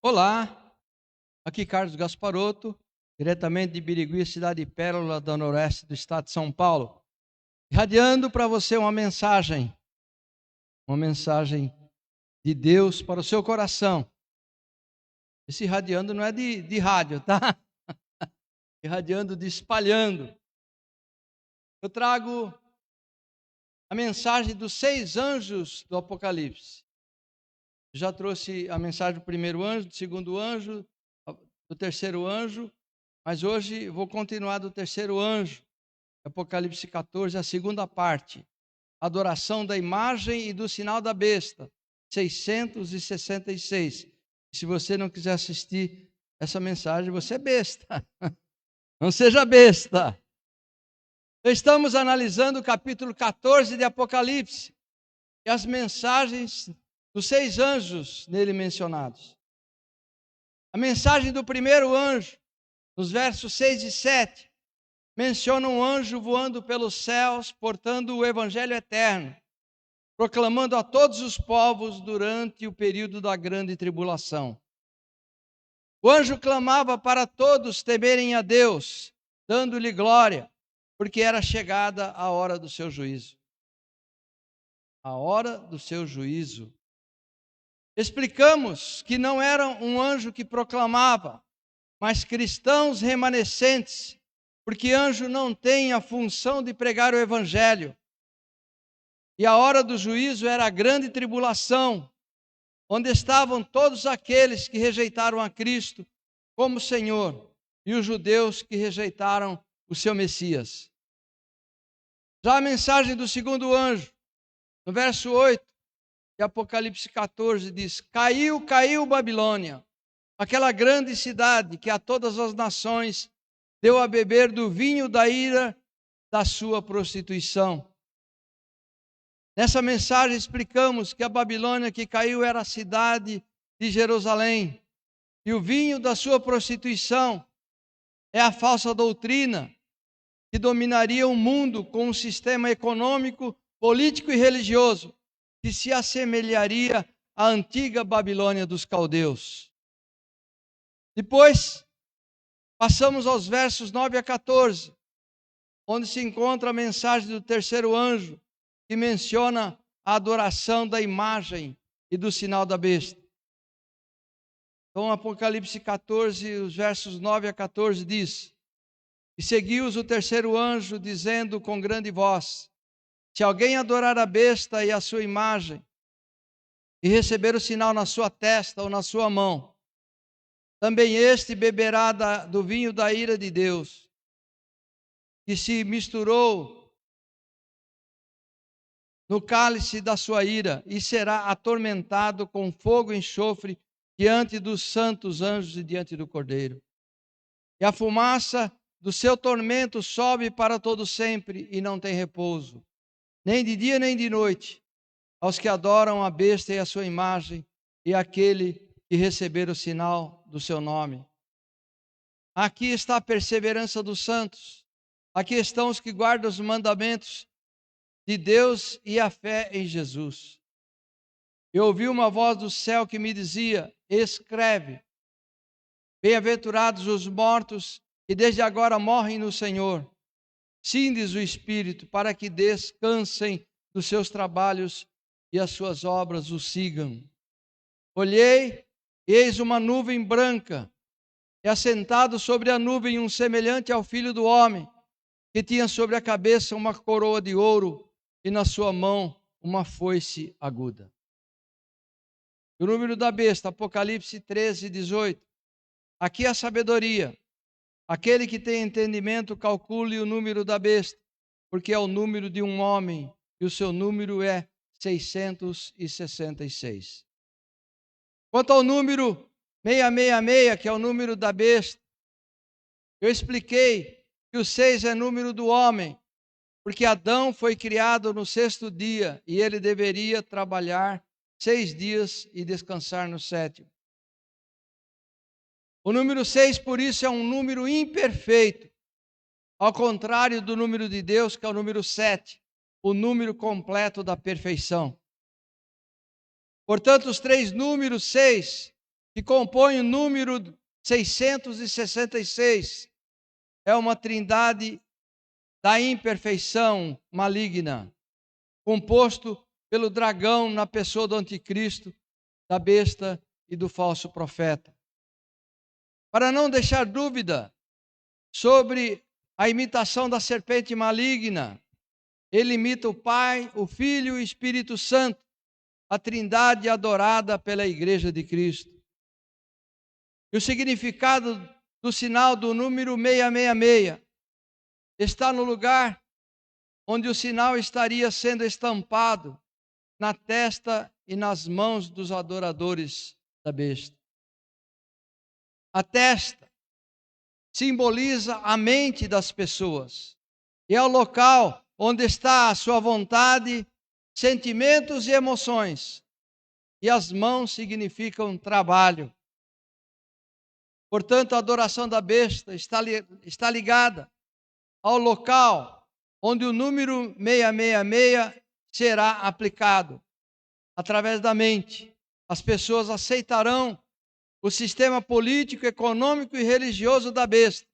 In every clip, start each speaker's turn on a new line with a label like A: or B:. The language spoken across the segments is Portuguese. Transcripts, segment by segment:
A: Olá, aqui Carlos Gasparotto, diretamente de Birigui, cidade de Pérola, do noroeste do estado de São Paulo. Irradiando para você uma mensagem de Deus para o seu coração. Esse irradiando não é de rádio, tá? Irradiando de espalhando. Eu trago a mensagem dos 6 anjos do Apocalipse. Já trouxe a mensagem do primeiro anjo, do segundo anjo, do terceiro anjo, mas hoje vou continuar do terceiro anjo, Apocalipse 14, a segunda parte, adoração da imagem e do sinal da besta, 666. Se você não quiser assistir essa mensagem, você é besta, não seja besta. Estamos analisando o capítulo 14 de Apocalipse e as mensagens dos 6 anjos nele mencionados. A mensagem do primeiro anjo, nos versos 6 e 7, menciona um anjo voando pelos céus, portando o evangelho eterno, proclamando a todos os povos durante o período da grande tribulação. O anjo clamava para todos temerem a Deus, dando-lhe glória, porque era chegada a hora do seu juízo. A hora do seu juízo. Explicamos que não era um anjo que proclamava, mas cristãos remanescentes, porque anjo não tem a função de pregar o evangelho. E a hora do juízo era a grande tribulação, onde estavam todos aqueles que rejeitaram a Cristo como Senhor e os judeus que rejeitaram o seu Messias. Já a mensagem do segundo anjo, no verso 8 de Apocalipse 14, diz: Caiu, caiu Babilônia, aquela grande cidade que a todas as nações deu a beber do vinho da ira da sua prostituição. Nessa mensagem explicamos que a Babilônia que caiu era a cidade de Jerusalém, e o vinho da sua prostituição é a falsa doutrina que dominaria o mundo com um sistema econômico, político e religioso que se assemelharia à antiga Babilônia dos caldeus. Depois, passamos aos versos 9 a 14, onde se encontra a mensagem do terceiro anjo, que menciona a adoração da imagem e do sinal da besta. Então, Apocalipse 14, os versos 9 a 14 diz: E seguiu-os o terceiro anjo, dizendo com grande voz: Se alguém adorar a besta e a sua imagem, e receber o sinal na sua testa ou na sua mão, também este beberá do vinho da ira de Deus, que se misturou no cálice da sua ira, e será atormentado com fogo e enxofre diante dos santos anjos e diante do Cordeiro. E a fumaça do seu tormento sobe para todo sempre e não tem repouso, nem de dia nem de noite, aos que adoram a besta e a sua imagem, e aquele que receber o sinal do seu nome. Aqui está a perseverança dos santos, aqui estão os que guardam os mandamentos de Deus e a fé em Jesus. Eu ouvi uma voz do céu que me dizia: escreve, bem-aventurados os mortos que desde agora morrem no Senhor. Sim, diz o Espírito, para que descansem dos seus trabalhos e as suas obras o sigam. Olhei, eis uma nuvem branca, e assentado sobre a nuvem um semelhante ao Filho do Homem, que tinha sobre a cabeça uma coroa de ouro e na sua mão uma foice aguda. O número da besta, Apocalipse 13, 18. Aqui a sabedoria. Aquele que tem entendimento, calcule o número da besta, porque é o número de um homem, e o seu número é 666. Quanto ao número 666, que é o número da besta, eu expliquei que o 6 é número do homem, porque Adão foi criado no 6º dia, e ele deveria trabalhar 6 dias e descansar no 7º. O número 6, por isso, é um número imperfeito, ao contrário do número de Deus, que é o número 7, o número completo da perfeição. Portanto, os 3 números 6 que compõe o número 666, é uma trindade da imperfeição maligna, composto pelo dragão na pessoa do anticristo, da besta e do falso profeta. Para não deixar dúvida sobre a imitação da serpente maligna, ele imita o Pai, o Filho e o Espírito Santo, a trindade adorada pela Igreja de Cristo. E o significado do sinal do número 666 está no lugar onde o sinal estaria sendo estampado na testa e nas mãos dos adoradores da besta. A testa simboliza a mente das pessoas e é o local onde está a sua vontade, sentimentos e emoções. E as mãos significam trabalho. Portanto, a adoração da besta está ligada ao local onde o número 666 será aplicado. Através da mente, as pessoas aceitarão o sistema político, econômico e religioso da besta.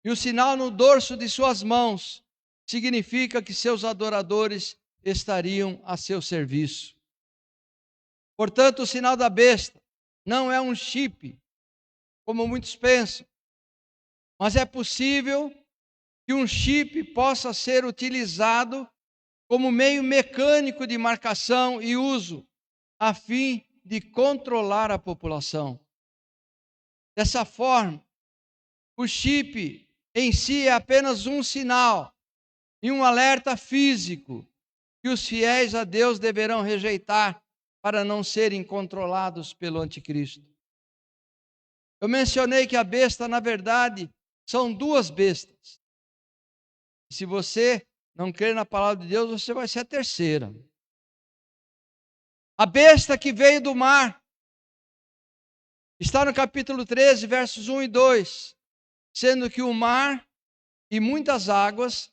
A: E o sinal no dorso de suas mãos significa que seus adoradores estariam a seu serviço. Portanto, o sinal da besta não é um chip, como muitos pensam, mas é possível que um chip possa ser utilizado como meio mecânico de marcação e uso, a fim de controlar a população. Dessa forma, o chip em si é apenas um sinal e um alerta físico que os fiéis a Deus deverão rejeitar para não serem controlados pelo anticristo. Eu mencionei que a besta, na verdade, são duas bestas. Se você não crer na palavra de Deus, você vai ser a terceira. A besta que veio do mar está no capítulo 13, versos 1 e 2. Sendo que o mar e muitas águas,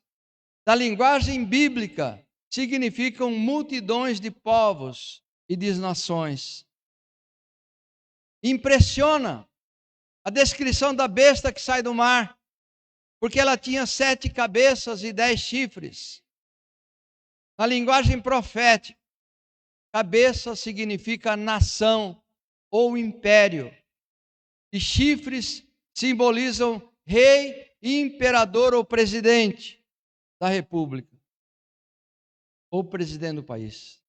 A: da linguagem bíblica, significam multidões de povos e de nações. Impressiona a descrição da besta que sai do mar, porque ela tinha 7 cabeças e 10 chifres. Na linguagem profética, cabeça significa nação ou império, e chifres simbolizam rei, imperador ou presidente da república, ou presidente do país.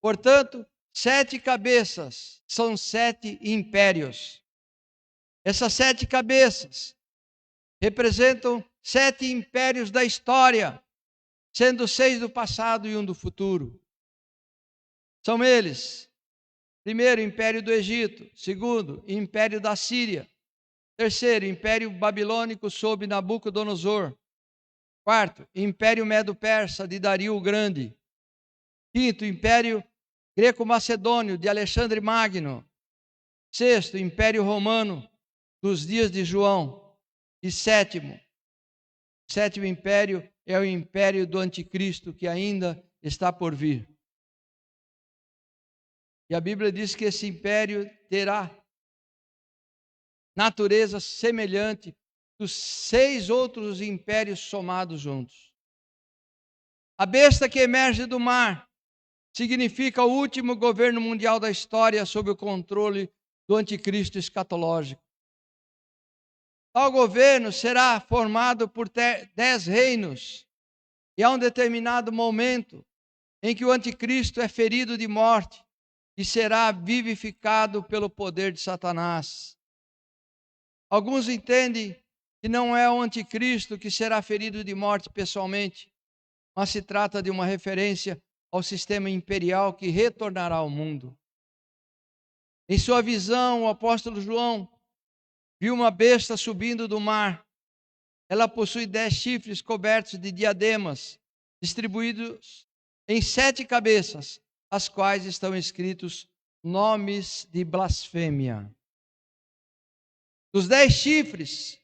A: Portanto, 7 cabeças são 7 impérios. Essas 7 cabeças representam 7 impérios da história, sendo 6 do passado e 1 do futuro. São eles: primeiro, Império do Egito; segundo, Império da Síria; terceiro, Império Babilônico sob Nabucodonosor; quarto, Império Medo-Persa de Dario o Grande; quinto, Império Greco-Macedônio de Alexandre Magno; sexto, Império Romano dos dias de João; e sétimo império é o império do anticristo, que ainda está por vir. E a Bíblia diz que esse império terá natureza semelhante dos 6 outros impérios somados juntos. A besta que emerge do mar significa o último governo mundial da história sob o controle do anticristo escatológico. Tal governo será formado por 10 reinos, e há um determinado momento em que o anticristo é ferido de morte e será vivificado pelo poder de Satanás. Alguns entendem que não é o anticristo que será ferido de morte pessoalmente, mas se trata de uma referência ao sistema imperial que retornará ao mundo. Em sua visão, o apóstolo João viu uma besta subindo do mar. Ela possui 10 chifres cobertos de diademas, distribuídos em 7 cabeças, as quais estão escritos nomes de blasfêmia. Dos 10 chifres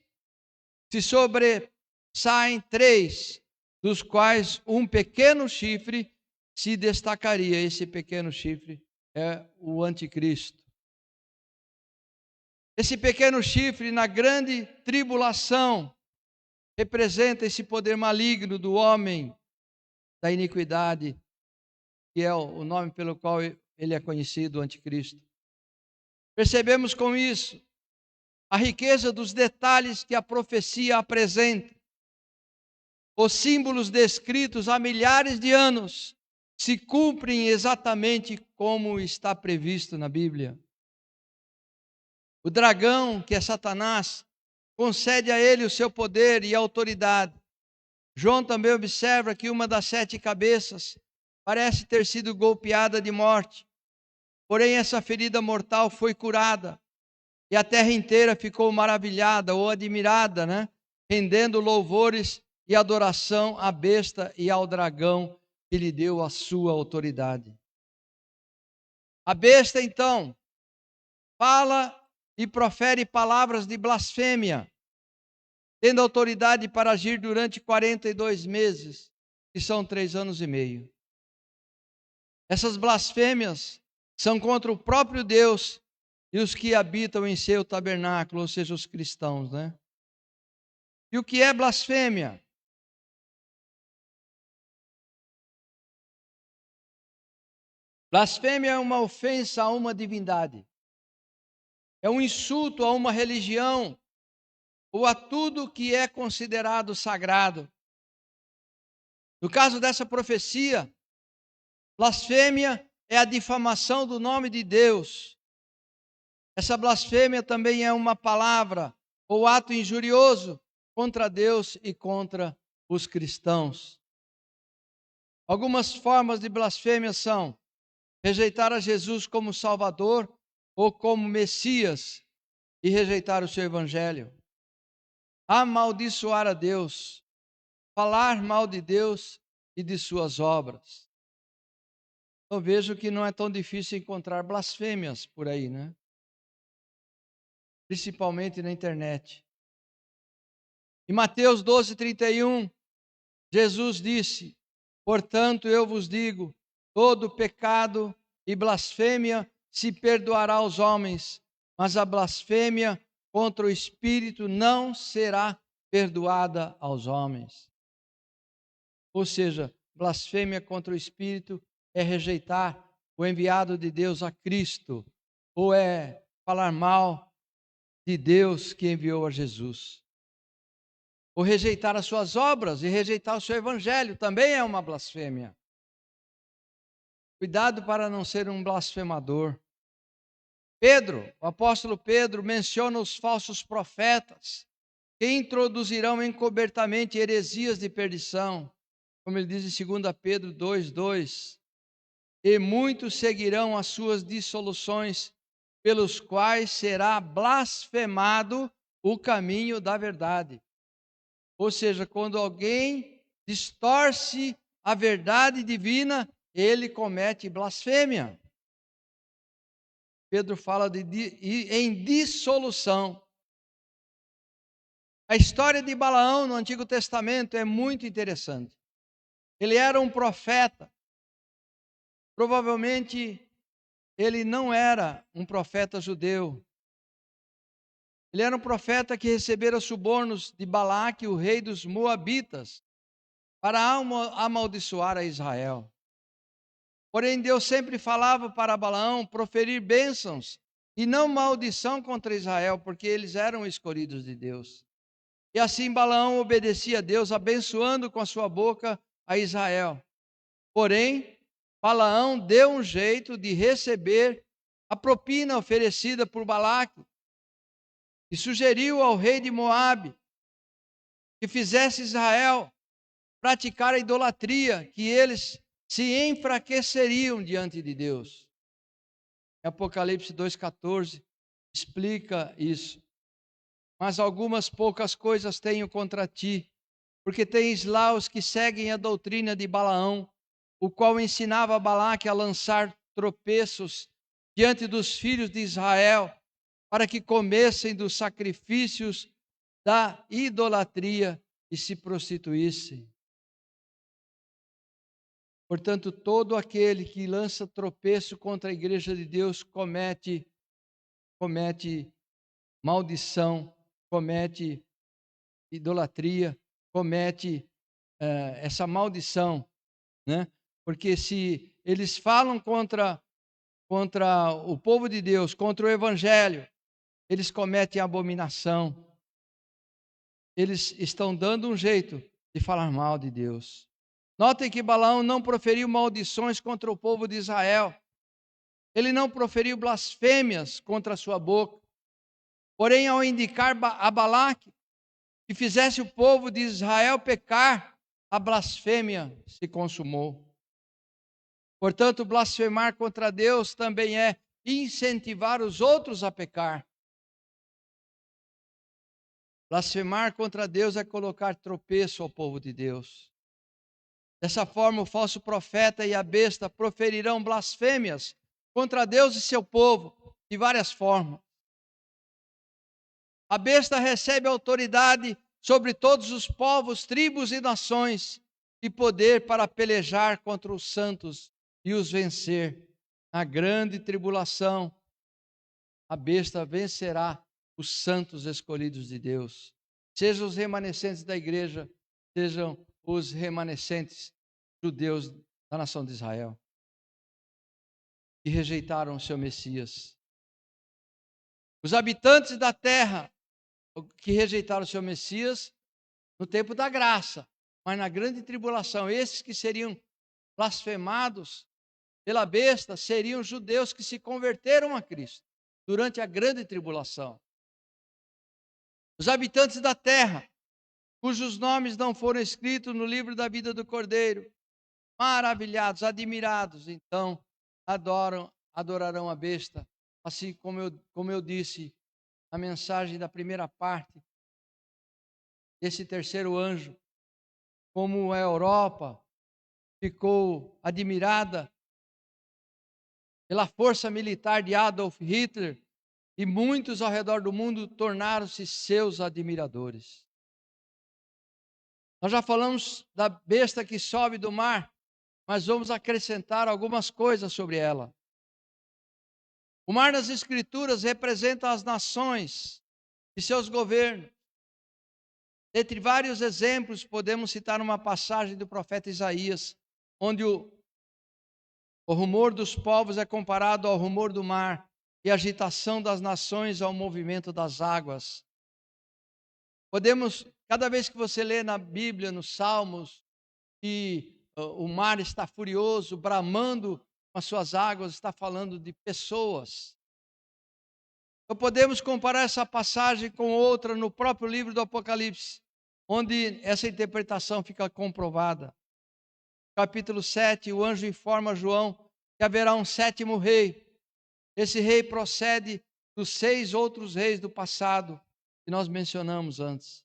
A: se sobressaem 3, dos quais um pequeno chifre se destacaria. Esse pequeno chifre é o anticristo. Esse pequeno chifre na grande tribulação representa esse poder maligno do homem da iniquidade, que é o nome pelo qual ele é conhecido, o anticristo. Percebemos com isso a riqueza dos detalhes que a profecia apresenta. Os símbolos descritos há milhares de anos se cumprem exatamente como está previsto na Bíblia. O dragão, que é Satanás, concede a ele o seu poder e autoridade. João também observa que uma das 7 cabeças parece ter sido golpeada de morte. Porém, essa ferida mortal foi curada. E a terra inteira ficou maravilhada ou admirada, rendendo louvores e adoração à besta e ao dragão que lhe deu a sua autoridade. A besta, então, fala e profere palavras de blasfêmia, tendo autoridade para agir durante 42 meses, que são 3 anos e meio. Essas blasfêmias são contra o próprio Deus e os que habitam em seu tabernáculo, ou seja, os cristãos, E o que é blasfêmia? Blasfêmia é uma ofensa a uma divindade. É um insulto a uma religião ou a tudo que é considerado sagrado. No caso dessa profecia, blasfêmia é a difamação do nome de Deus. Essa blasfêmia também é uma palavra ou ato injurioso contra Deus e contra os cristãos. Algumas formas de blasfêmia são rejeitar a Jesus como Salvador ou como Messias e rejeitar o seu Evangelho. Amaldiçoar a Deus, falar mal de Deus e de suas obras. Eu vejo que não é tão difícil encontrar blasfêmias por aí, Principalmente na internet. Em Mateus 12:31, Jesus disse: portanto, eu vos digo, todo pecado e blasfêmia se perdoará aos homens, mas a blasfêmia contra o Espírito não será perdoada aos homens. Ou seja, blasfêmia contra o Espírito é rejeitar o enviado de Deus a Cristo, ou é falar mal de Deus que enviou a Jesus. Ou rejeitar as suas obras e rejeitar o seu Evangelho também é uma blasfêmia. Cuidado para não ser um blasfemador. O apóstolo Pedro, menciona os falsos profetas que introduzirão encobertamente heresias de perdição, como ele diz em 2 Pedro 2:2. E muitos seguirão as suas dissoluções, pelos quais será blasfemado o caminho da verdade. Ou seja, quando alguém distorce a verdade divina, ele comete blasfêmia. Pedro fala em dissolução. A história de Balaão no Antigo Testamento é muito interessante. Ele era um profeta. Provavelmente ele não era um profeta judeu. Ele era um profeta que recebera subornos de Balaque, o rei dos Moabitas, para amaldiçoar a Israel. Porém, Deus sempre falava para Balaão proferir bênçãos e não maldição contra Israel, porque eles eram escolhidos de Deus. E assim Balaão obedecia a Deus, abençoando com a sua boca a Israel. Porém, Balaão deu um jeito de receber a propina oferecida por Balaque e sugeriu ao rei de Moabe que fizesse Israel praticar a idolatria, que eles se enfraqueceriam diante de Deus. Apocalipse 2:14 explica isso. Mas algumas poucas coisas tenho contra ti, porque tens lá os que seguem a doutrina de Balaão, o qual ensinava a Balaque a lançar tropeços diante dos filhos de Israel, para que comessem dos sacrifícios da idolatria e se prostituíssem. Portanto, todo aquele que lança tropeço contra a igreja de Deus comete maldição, comete idolatria, comete essa maldição, né? Porque se eles falam contra o povo de Deus, contra o evangelho, eles cometem abominação. Eles estão dando um jeito de falar mal de Deus. Notem que Balaão não proferiu maldições contra o povo de Israel. Ele não proferiu blasfêmias contra a sua boca. Porém, ao indicar a Balaque que fizesse o povo de Israel pecar, a blasfêmia se consumou. Portanto, blasfemar contra Deus também é incentivar os outros a pecar. Blasfemar contra Deus é colocar tropeço ao povo de Deus. Dessa forma, o falso profeta e a besta proferirão blasfêmias contra Deus e seu povo, de várias formas. A besta recebe autoridade sobre todos os povos, tribos e nações, e poder para pelejar contra os santos e os vencer. Na grande tribulação, a besta vencerá os santos escolhidos de Deus. Sejam os remanescentes da igreja, sejam os remanescentes judeus da nação de Israel, que rejeitaram o seu Messias. Os habitantes da terra que rejeitaram o seu Messias no tempo da graça, mas na grande tribulação, esses que seriam blasfemados pela besta seriam judeus que se converteram a Cristo durante a grande tribulação. Os habitantes da terra, cujos nomes não foram escritos no livro da vida do Cordeiro, maravilhados, admirados, então adorarão a besta, assim como eu disse, a mensagem da primeira parte desse terceiro anjo, como a Europa ficou admirada pela força militar de Adolf Hitler, e muitos ao redor do mundo tornaram-se seus admiradores. Nós já falamos da besta que sobe do mar, mas vamos acrescentar algumas coisas sobre ela. O mar nas Escrituras representa as nações e seus governos. Entre vários exemplos, podemos citar uma passagem do profeta Isaías, onde o rumor dos povos é comparado ao rumor do mar, e a agitação das nações ao movimento das águas. Cada vez que você lê na Bíblia, nos Salmos, que o mar está furioso, bramando com as suas águas, está falando de pessoas. Então podemos comparar essa passagem com outra no próprio livro do Apocalipse, onde essa interpretação fica comprovada. Capítulo 7, o anjo informa João que haverá um sétimo rei. Esse rei procede dos 6 outros reis do passado que nós mencionamos antes.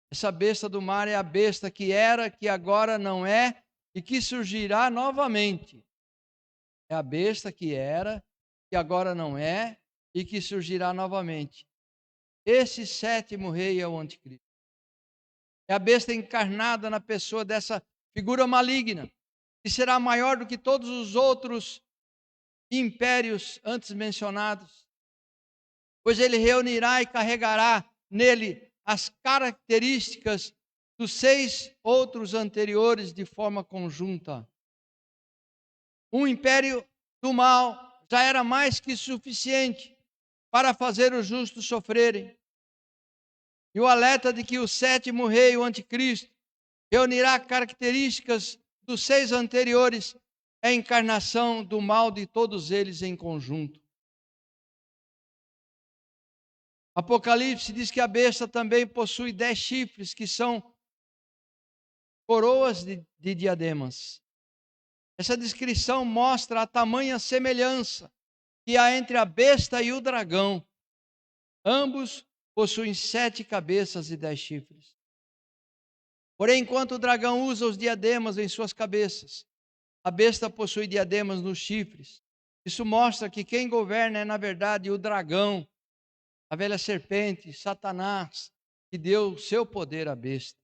A: Essa besta do mar é a besta que era, que agora não é e que surgirá novamente. É a besta que era, que agora não é e que surgirá novamente. Esse sétimo rei é o anticristo. É a besta encarnada na pessoa dessa figura maligna, que será maior do que todos os outros impérios antes mencionados, pois ele reunirá e carregará nele as características dos 6 outros anteriores de forma conjunta. Um império do mal já era mais que suficiente para fazer os justos sofrerem. E o alerta de que o sétimo rei, o anticristo, reunirá características dos 6 anteriores é a encarnação do mal de todos eles em conjunto. Apocalipse diz que a besta também possui 10 chifres, que são coroas de diademas. Essa descrição mostra a tamanha semelhança que há entre a besta e o dragão. Ambos possuem 7 cabeças e 10 chifres. Porém, enquanto o dragão usa os diademas em suas cabeças, a besta possui diademas nos chifres. Isso mostra que quem governa é, na verdade, o dragão, a velha serpente, Satanás, que deu o seu poder à besta.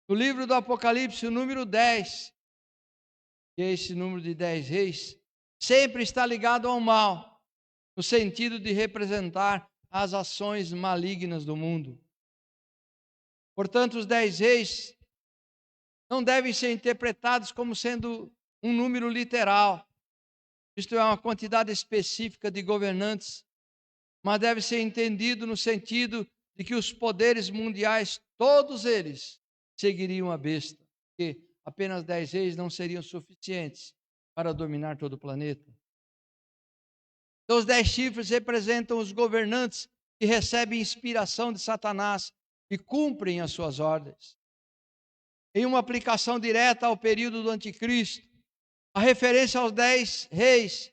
A: No livro do Apocalipse, o número 10, que é esse número de 10 reis, sempre está ligado ao mal. no sentido de representar as ações malignas do mundo. Portanto, os 10 reis não devem ser interpretados como sendo um número literal, isto é, uma quantidade específica de governantes, mas deve ser entendido no sentido de que os poderes mundiais, todos eles, seguiriam a besta, porque apenas 10 reis não seriam suficientes para dominar todo o planeta. Então, os 10 chifres representam os governantes que recebem inspiração de Satanás e cumprem as suas ordens. Em uma aplicação direta ao período do anticristo, a referência aos 10 reis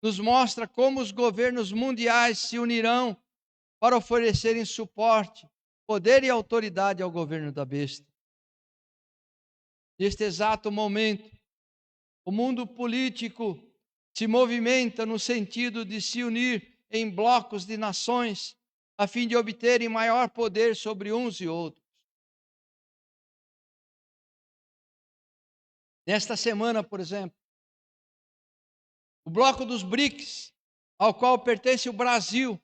A: nos mostra como os governos mundiais se unirão para oferecerem suporte, poder e autoridade ao governo da besta. Neste exato momento, o mundo político se movimenta no sentido de se unir em blocos de nações a fim de obterem maior poder sobre uns e outros. Nesta semana, por exemplo, o bloco dos BRICS, ao qual pertence o Brasil,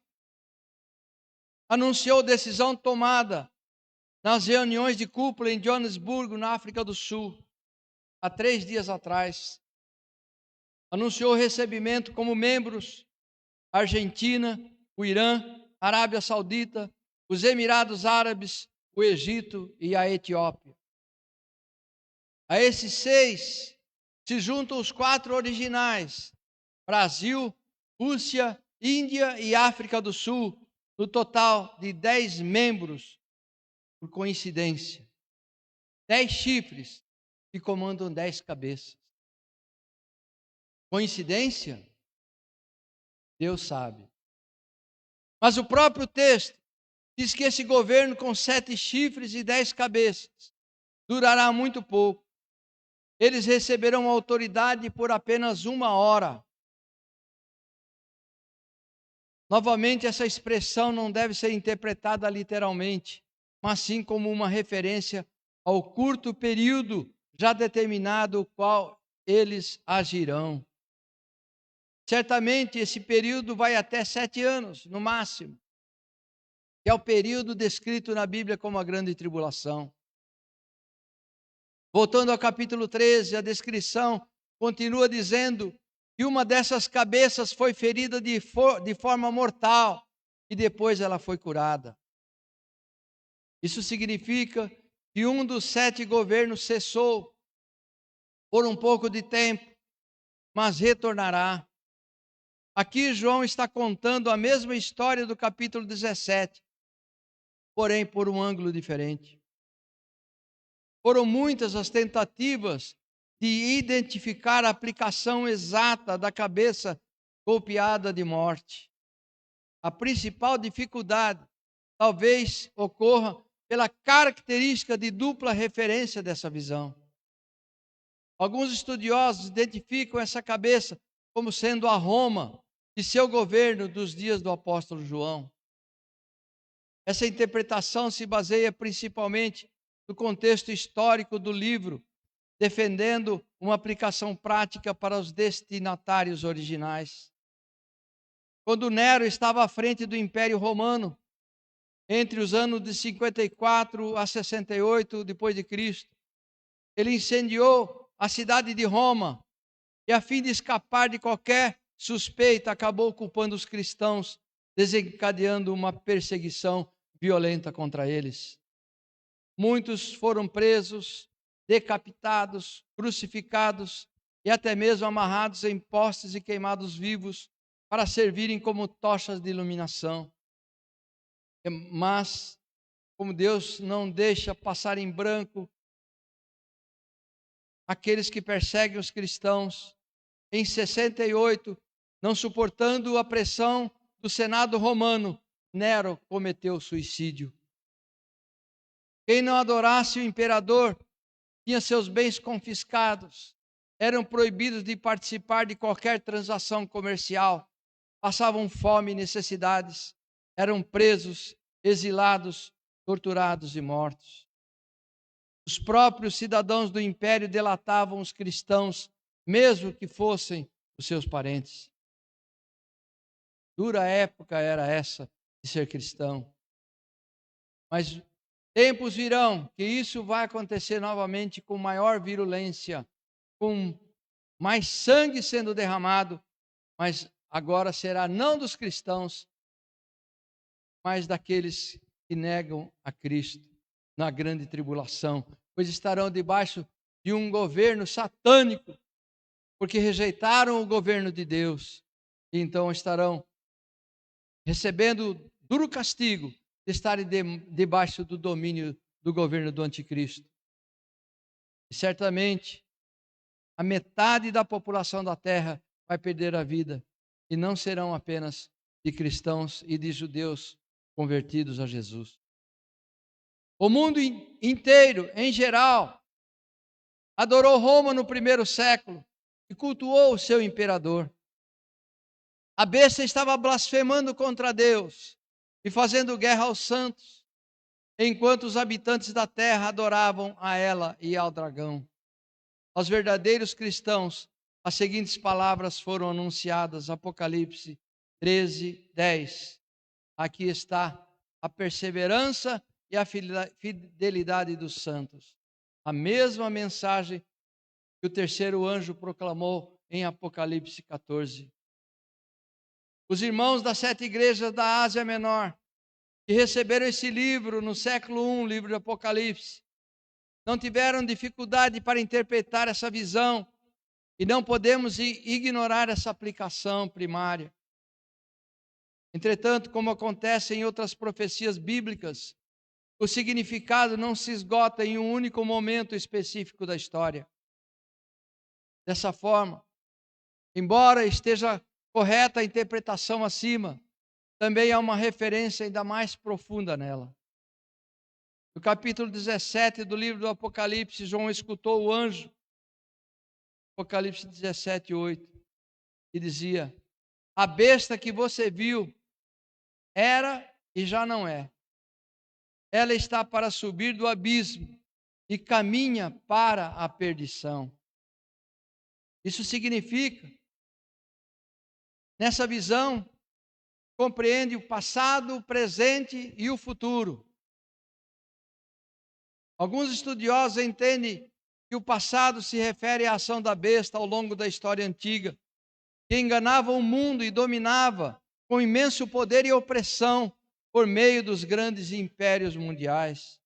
A: anunciou decisão tomada nas reuniões de cúpula em Joanesburgo, na África do Sul, há 3 dias atrás. Anunciou o recebimento como membros a Argentina, o Irã, a Arábia Saudita, os Emirados Árabes, o Egito e a Etiópia. A esses 6 se juntam os 4 originais: Brasil, Rússia, Índia e África do Sul, no total de 10 membros, por coincidência. 10 chifres que comandam 10 cabeças. Coincidência? Deus sabe. Mas o próprio texto diz que esse governo com 7 chifres e 10 cabeças durará muito pouco. Eles receberão autoridade por apenas 1 hora. Novamente, essa expressão não deve ser interpretada literalmente, mas sim como uma referência ao curto período já determinado, o qual eles agirão. Certamente esse período vai até 7 anos, no máximo, que é o período descrito na Bíblia como a grande tribulação. Voltando ao capítulo 13, a descrição continua dizendo que uma dessas cabeças foi ferida de forma mortal e depois ela foi curada. Isso significa que um dos 7 governos cessou por um pouco de tempo, mas retornará. Aqui João está contando a mesma história do capítulo 17, porém por um ângulo diferente. Foram muitas as tentativas de identificar a aplicação exata da cabeça golpeada de morte. A principal dificuldade talvez ocorra pela característica de dupla referência dessa visão. Alguns estudiosos identificam essa cabeça como sendo a Roma de seu governo dos dias do apóstolo João. Essa interpretação se baseia principalmente no contexto histórico do livro, defendendo uma aplicação prática para os destinatários originais. Quando Nero estava à frente do Império Romano, entre os anos de 54 a 68 depois de Cristo, ele incendiou a cidade de Roma e, a fim de escapar de qualquer suspeita, acabou culpando os cristãos, desencadeando uma perseguição violenta contra eles. Muitos foram presos, decapitados, crucificados e até mesmo amarrados em postes e queimados vivos para servirem como tochas de iluminação. Mas, como Deus não deixa passar em branco aqueles que perseguem os cristãos, em 68, não suportando a pressão do Senado romano, Nero cometeu suicídio. Quem não adorasse o imperador tinha seus bens confiscados, eram proibidos de participar de qualquer transação comercial, passavam fome e necessidades, eram presos, exilados, torturados e mortos. Os próprios cidadãos do império delatavam os cristãos, mesmo que fossem os seus parentes. dura época era essa de ser cristão. Mas tempos virão que isso vai acontecer novamente com maior virulência, com mais sangue sendo derramado, mas agora será não dos cristãos, mas daqueles que negam a Cristo na grande tribulação, pois estarão debaixo de um governo satânico, porque rejeitaram o governo de Deus, e então estarão recebendo duro castigo de estarem debaixo do domínio do governo do anticristo. E certamente a metade da população da terra vai perder a vida, e não serão apenas de cristãos e de judeus convertidos a Jesus. O mundo inteiro, em geral, adorou Roma no primeiro século e cultuou o seu imperador. A besta estava blasfemando contra Deus e fazendo guerra aos santos, enquanto os habitantes da terra adoravam a ela e ao dragão. Aos verdadeiros cristãos, as seguintes palavras foram anunciadas, Apocalipse 13:10. Aqui está a perseverança e a fidelidade dos santos. A mesma mensagem que o terceiro anjo proclamou em Apocalipse 14. Os irmãos das 7 igrejas da Ásia Menor, que receberam esse livro no século I, livro de Apocalipse, não tiveram dificuldade para interpretar essa visão, e não podemos ignorar essa aplicação primária. Entretanto, como acontece em outras profecias bíblicas, o significado não se esgota em um único momento específico da história. Dessa forma, embora esteja correta a interpretação acima, também há uma referência ainda mais profunda nela. No capítulo 17 do livro do Apocalipse, João escutou o anjo, Apocalipse 17:8, e dizia: a besta que você viu era e já não é. Ela está para subir do abismo e caminha para a perdição. Isso significa, nessa visão, compreende o passado, o presente e o futuro. Alguns estudiosos entendem que o passado se refere à ação da besta ao longo da história antiga, que enganava o mundo e dominava com imenso poder e opressão por meio dos grandes impérios mundiais.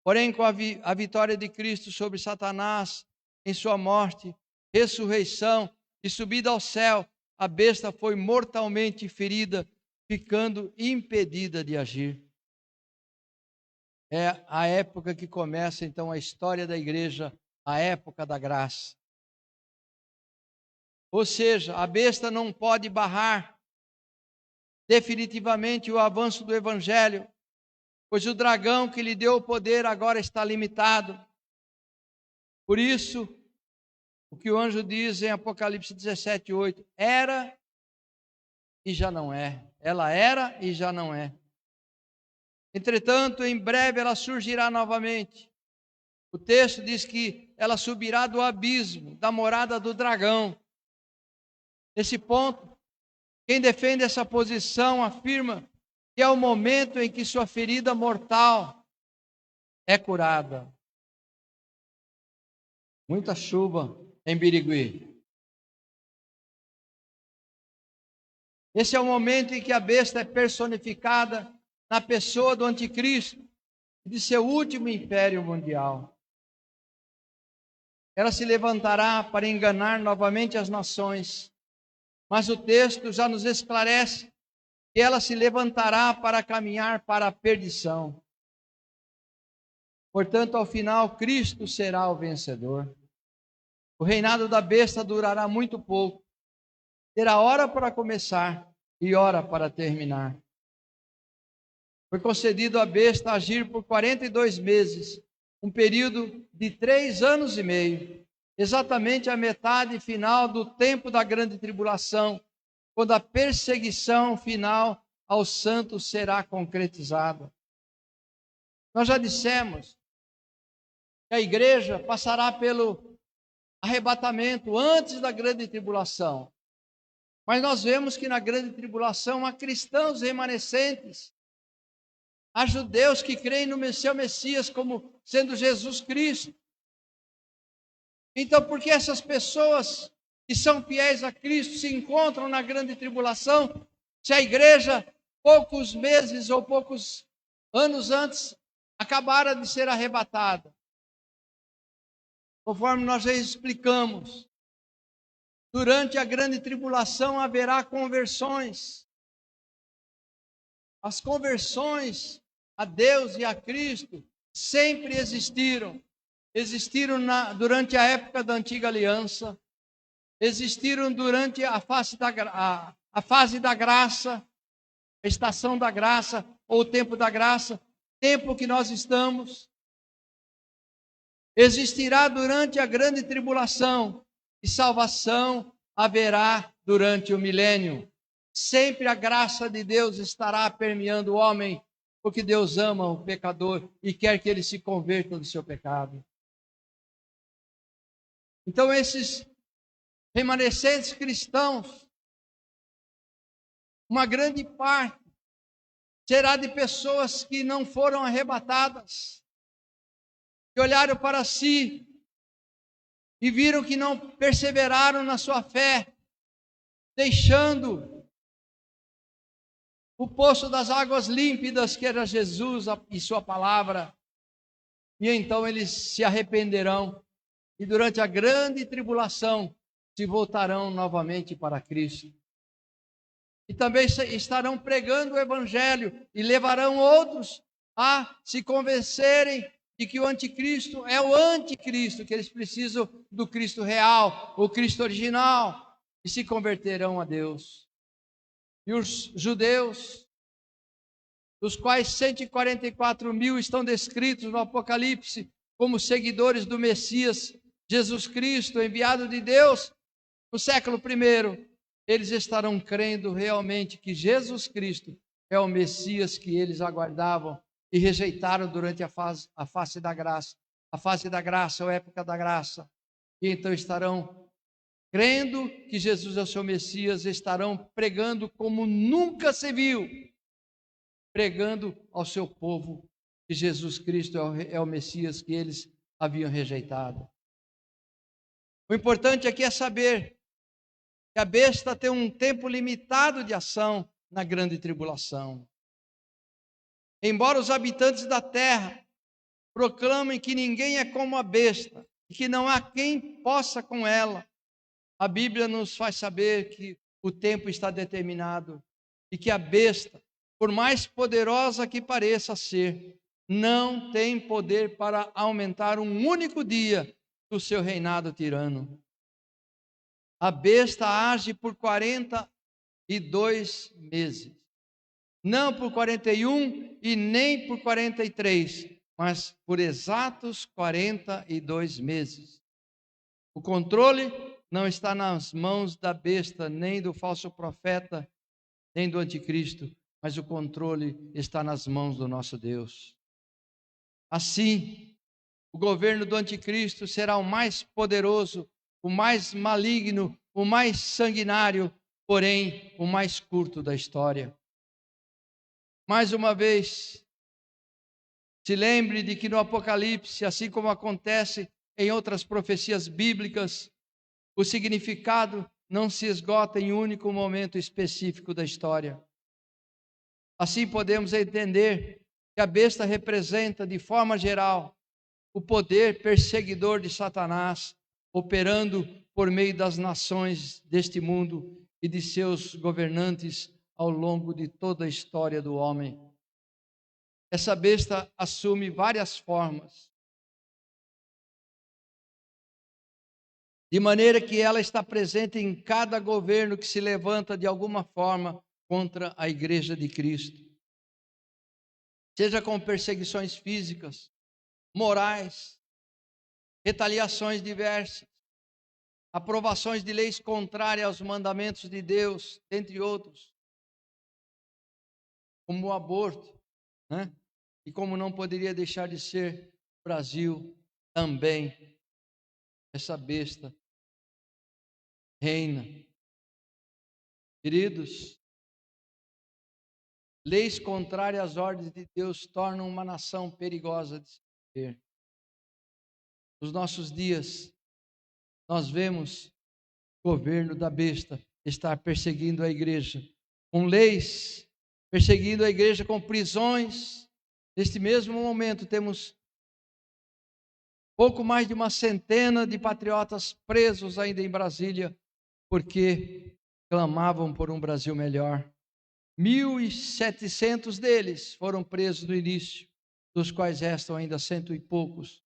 A: Porém, com a vitória de Cristo sobre Satanás, em sua morte, ressurreição e subida ao céu, a besta foi mortalmente ferida, ficando impedida de agir. É a época que começa, então, a história da igreja, a época da graça. Ou seja, a besta não pode barrar definitivamente o avanço do evangelho, pois o dragão que lhe deu o poder agora está limitado. Por isso, o que o anjo diz em Apocalipse 17:8, era e já não é. Ela era e já não é. Entretanto, em breve ela surgirá novamente. O texto diz que ela subirá do abismo, da morada do dragão. Nesse ponto, quem defende essa posição afirma que é o momento em que sua ferida mortal é curada. Muita chuva em Birigui. Esse é o momento em que a besta é personificada na pessoa do anticristo e de seu último império mundial. Ela se levantará para enganar novamente as nações, mas o texto já nos esclarece que ela se levantará para caminhar para a perdição. Portanto, ao final, Cristo será o vencedor. O reinado da besta durará muito pouco. Terá hora para começar e hora para terminar. Foi concedido à besta agir por 42 meses, um período de 3 anos e meio, exatamente a metade final do tempo da grande tribulação, quando a perseguição final aos santos será concretizada. Nós já dissemos que a igreja passará pelo arrebatamento antes da grande tribulação. Mas nós vemos que na grande tribulação há cristãos remanescentes, há judeus que creem no seu Messias como sendo Jesus Cristo. Então, por que essas pessoas que são fiéis a Cristo se encontram na grande tribulação, se a igreja, poucos meses ou poucos anos antes, acabara de ser arrebatada? Conforme nós já explicamos, durante a grande tribulação haverá conversões. As conversões a Deus e a Cristo sempre existiram. Existiram durante a época da antiga aliança, existiram durante a fase da graça, a estação da graça, ou o tempo da graça, tempo que nós estamos. Existirá durante a grande tribulação, e salvação haverá durante o milênio. Sempre a graça de Deus estará permeando o homem, porque Deus ama o pecador e quer que ele se converta do seu pecado. Então, esses remanescentes cristãos, uma grande parte será de pessoas que não foram arrebatadas, que olharam para si e viram que não perseveraram na sua fé, deixando o poço das águas límpidas, que era Jesus e sua palavra, e então eles se arrependerão, e durante a grande tribulação se voltarão novamente para Cristo. E também estarão pregando o Evangelho e levarão outros a se convencerem de que o anticristo é o anticristo, que eles precisam do Cristo real, o Cristo original, e se converterão a Deus. E os judeus, dos quais 144 mil estão descritos no Apocalipse como seguidores do Messias Jesus Cristo, enviado de Deus no século I, eles estarão crendo realmente que Jesus Cristo é o Messias que eles aguardavam e rejeitaram durante a fase da graça, ou época da graça. E então estarão crendo que Jesus é o seu Messias, estarão pregando como nunca se viu, pregando ao seu povo que Jesus Cristo é o Messias que eles haviam rejeitado. O importante aqui é saber que a besta tem um tempo limitado de ação na grande tribulação. Embora os habitantes da terra proclamem que ninguém é como a besta e que não há quem possa com ela, a Bíblia nos faz saber que o tempo está determinado e que a besta, por mais poderosa que pareça ser, não tem poder para aumentar um único dia do seu reinado tirano. A besta age por 42 meses. Não por 41 e nem por 43, mas por exatos 42 meses. O controle não está nas mãos da besta, nem do falso profeta, nem do anticristo, mas o controle está nas mãos do nosso Deus. Assim, o governo do anticristo será o mais poderoso, o mais maligno, o mais sanguinário, porém o mais curto da história. Mais uma vez, se lembre de que no Apocalipse, assim como acontece em outras profecias bíblicas, o significado não se esgota em um único momento específico da história. Assim podemos entender que a besta representa, de forma geral, o poder perseguidor de Satanás, operando por meio das nações deste mundo e de seus governantes ao longo de toda a história do homem. Essa besta assume várias formas, de maneira que ela está presente em cada governo que se levanta de alguma forma contra a igreja de Cristo. Seja com perseguições físicas, morais, retaliações diversas, aprovações de leis contrárias aos mandamentos de Deus, entre outros, como o aborto, né? E como não poderia deixar de ser, o Brasil também, essa besta reina. Queridos, leis contrárias às ordens de Deus tornam uma nação perigosa de se viver. Nos nossos dias, nós vemos o governo da besta estar perseguindo a igreja, com leis, perseguindo a igreja com prisões. Neste mesmo momento, temos pouco mais de uma centena de patriotas presos ainda em Brasília, porque clamavam por um Brasil melhor. 1.700 deles foram presos no início, dos quais restam ainda 100 e poucos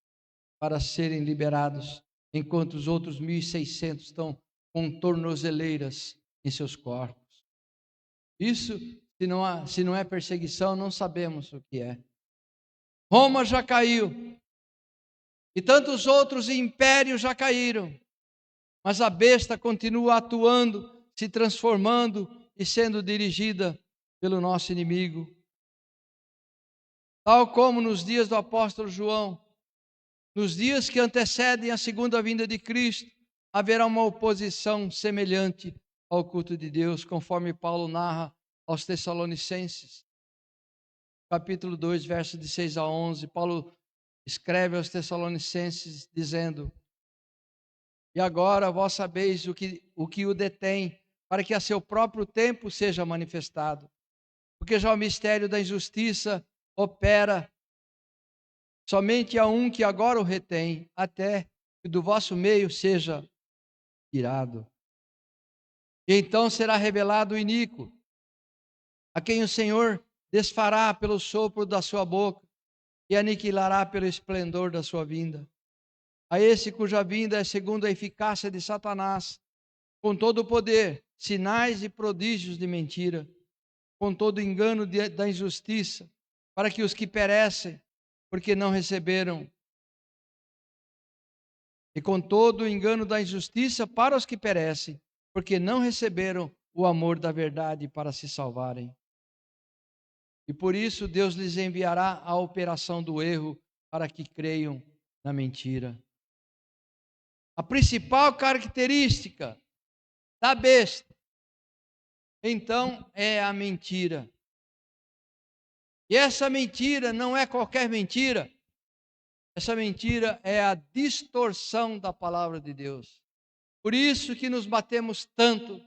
A: para serem liberados, enquanto os outros 1.600 estão com tornozeleiras em seus corpos. Isso, se não é perseguição, não sabemos o que é. Roma já caiu, e tantos outros impérios já caíram, mas a besta continua atuando, se transformando e sendo dirigida pelo nosso inimigo. Tal como nos dias do apóstolo João, nos dias que antecedem a segunda vinda de Cristo, haverá uma oposição semelhante ao culto de Deus, conforme Paulo narra aos Tessalonicenses. Capítulo 2, versos de 6 a 11, Paulo escreve aos Tessalonicenses dizendo: e agora vós sabeis o que o detém, para que a seu próprio tempo seja manifestado. Porque já o mistério da injustiça opera, somente há um que agora o retém, até que do vosso meio seja tirado. E então será revelado o iníquo, a quem o Senhor desfará pelo sopro da sua boca e aniquilará pelo esplendor da sua vinda. A esse cuja vinda é segundo a eficácia de Satanás, com todo o poder, sinais e prodígios de mentira, com todo o engano da injustiça, para que os que perecem, porque não receberam, e com todo o engano da injustiça para os que perecem, porque não receberam o amor da verdade para se salvarem. E por isso Deus lhes enviará a operação do erro, para que creiam na mentira. A principal característica da besta, então, é a mentira. E essa mentira não é qualquer mentira. Essa mentira é a distorção da palavra de Deus. Por isso que nos batemos tanto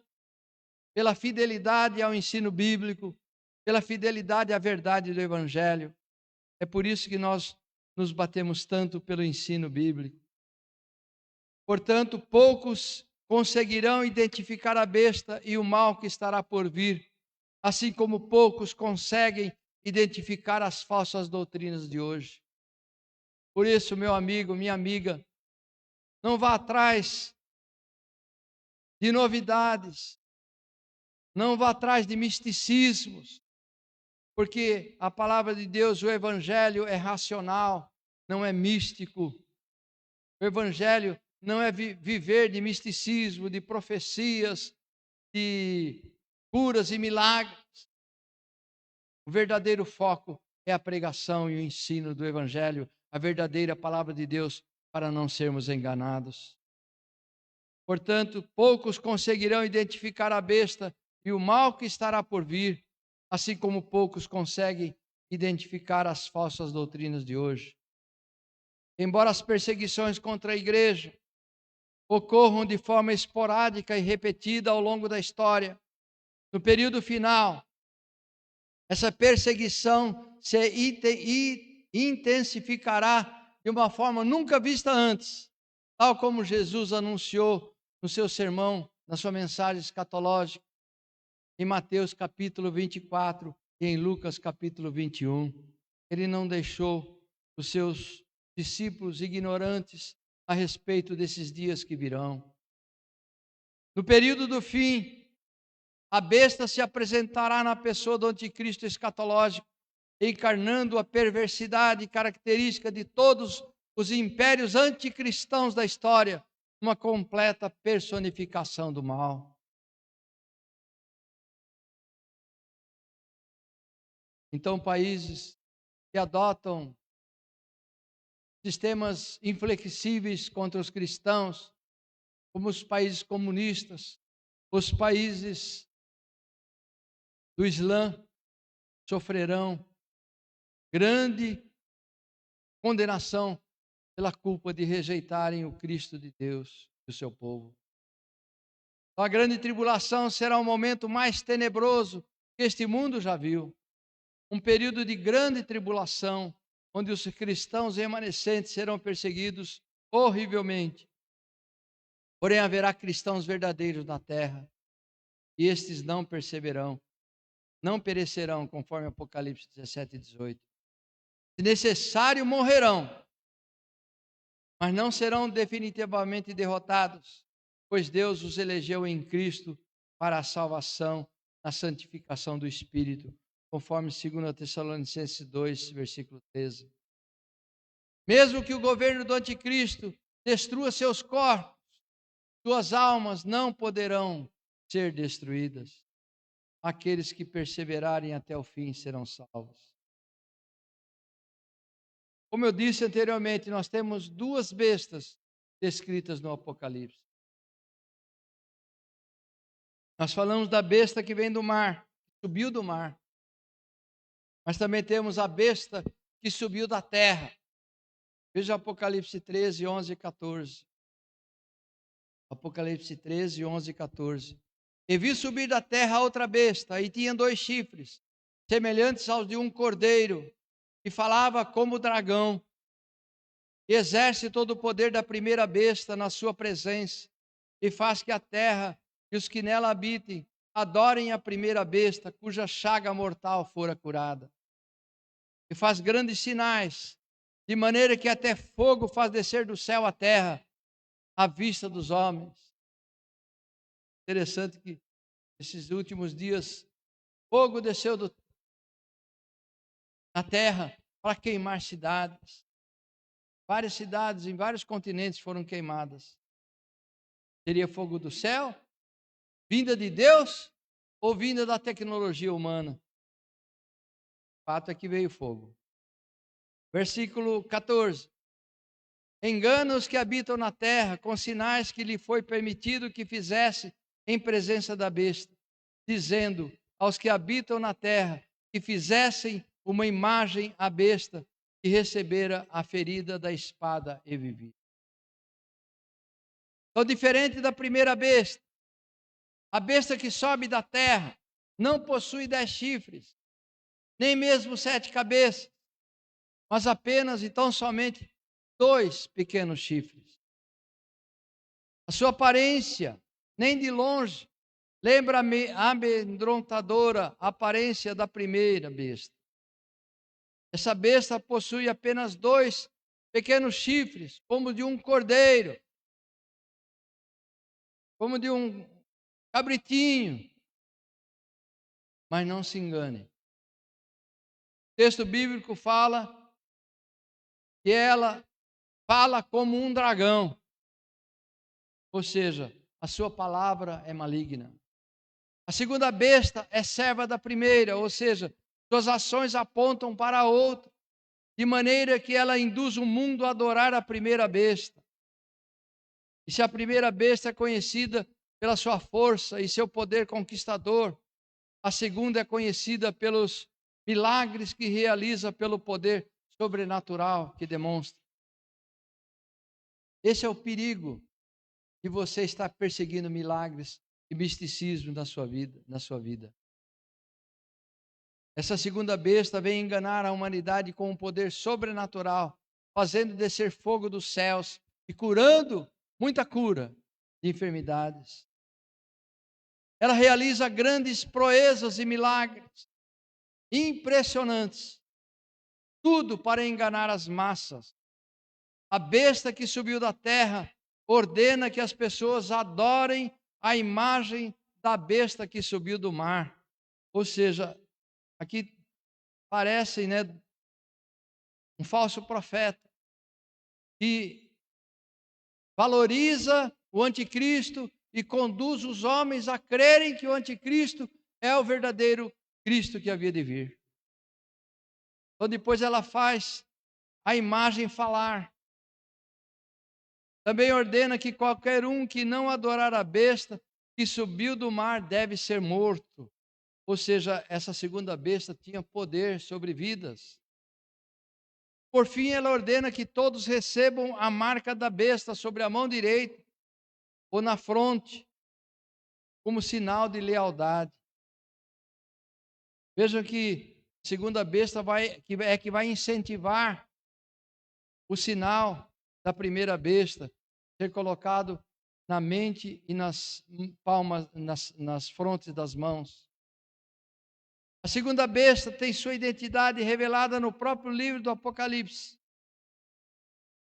A: pela fidelidade ao ensino bíblico, pela fidelidade à verdade do Evangelho. É por isso que nós nos batemos tanto pelo ensino bíblico. Portanto, poucos conseguirão identificar a besta e o mal que estará por vir, assim como poucos conseguem identificar as falsas doutrinas de hoje. Por isso, meu amigo, minha amiga, não vá atrás de novidades, não vá atrás de misticismos, porque a palavra de Deus, o Evangelho é racional, não é místico. O Evangelho não é viver de misticismo, de profecias, de curas e milagres. O verdadeiro foco é a pregação e o ensino do Evangelho, a verdadeira palavra de Deus, para não sermos enganados. Portanto, poucos conseguirão identificar a besta e o mal que estará por vir, assim como poucos conseguem identificar as falsas doutrinas de hoje. Embora as perseguições contra a igreja ocorram de forma esporádica e repetida ao longo da história, no período final, essa perseguição se intensificará de uma forma nunca vista antes, tal como Jesus anunciou no seu sermão, na sua mensagem escatológica, em Mateus capítulo 24 e em Lucas capítulo 21. Ele não deixou os seus discípulos ignorantes a respeito desses dias que virão. No período do fim, a besta se apresentará na pessoa do anticristo escatológico, encarnando a perversidade característica de todos os impérios anticristãos da história, uma completa personificação do mal. Então, países que adotam sistemas inflexíveis contra os cristãos, como os países comunistas, os países do Islã sofrerão grande condenação pela culpa de rejeitarem o Cristo de Deus e o seu povo. A grande tribulação será o momento mais tenebroso que este mundo já viu. Um período de grande tribulação, onde os cristãos remanescentes serão perseguidos horrivelmente. Porém, haverá cristãos verdadeiros na terra, e estes não perceberão, não perecerão, conforme Apocalipse 17 e 18. Se necessário, morrerão, mas não serão definitivamente derrotados, pois Deus os elegeu em Cristo para a salvação, na santificação do Espírito, conforme 2 Tessalonicenses 2, versículo 13. Mesmo que o governo do anticristo destrua seus corpos, suas almas não poderão ser destruídas. Aqueles que perseverarem até o fim serão salvos. Como eu disse anteriormente, nós temos duas bestas descritas no Apocalipse. Nós falamos da besta que vem do mar, que subiu do mar. Mas também temos a besta que subiu da terra. Veja Apocalipse 13, 11 e 14. Apocalipse 13, 11 e 14. E vi subir da terra outra besta, e tinha 2 chifres, semelhantes aos de um cordeiro, e falava como dragão, e exerce todo o poder da primeira besta na sua presença, e faz que a terra e os que nela habitem adorem a primeira besta, cuja chaga mortal fora curada. E faz grandes sinais, de maneira que até fogo faz descer do céu à terra, à vista dos homens. Interessante que esses últimos dias, fogo desceu na terra para queimar cidades. Várias cidades em vários continentes foram queimadas. Seria fogo do céu, vinda de Deus ou vinda da tecnologia humana? O fato é que veio fogo. Versículo 14. Engana os que habitam na terra com sinais que lhe foi permitido que fizesse em presença da besta, dizendo aos que habitam na terra que fizessem uma imagem à besta que recebera a ferida da espada e vivia. Então, diferente da primeira besta, a besta que sobe da terra não possui 10 chifres, nem mesmo 7 cabeças, mas apenas e tão somente 2 pequenos chifres. A sua aparência, nem de longe, lembra a amedrontadora aparência da primeira besta. Essa besta possui apenas 2 pequenos chifres, como de um cordeiro, como de um cabritinho. Mas não se engane. O texto bíblico fala que ela fala como um dragão. Ou seja, a sua palavra é maligna. A segunda besta é serva da primeira, ou seja, suas ações apontam para a outra, de maneira que ela induz o mundo a adorar a primeira besta. E se a primeira besta é conhecida pela sua força e seu poder conquistador, a segunda é conhecida pelos milagres que realiza, pelo poder sobrenatural que demonstra. Esse é o perigo de você estar perseguindo milagres e misticismo na sua vida. Essa segunda besta vem enganar a humanidade com um poder sobrenatural, fazendo descer fogo dos céus e curando muita cura de enfermidades. Ela realiza grandes proezas e milagres impressionantes, tudo para enganar as massas. A besta que subiu da terra ordena que as pessoas adorem a imagem da besta que subiu do mar. Ou seja, aqui parece, um falso profeta que valoriza o anticristo e conduz os homens a crerem que o anticristo é o verdadeiro Cristo que havia de vir. Então depois ela faz a imagem falar. Também ordena que qualquer um que não adorar a besta que subiu do mar deve ser morto. Ou seja, essa segunda besta tinha poder sobre vidas. Por fim, ela ordena que todos recebam a marca da besta sobre a mão direita ou na fronte, como sinal de lealdade. Vejam que a segunda besta que vai incentivar o sinal da primeira besta ser colocado na mente e nas palmas, nas frontes das mãos. A segunda besta tem sua identidade revelada no próprio livro do Apocalipse,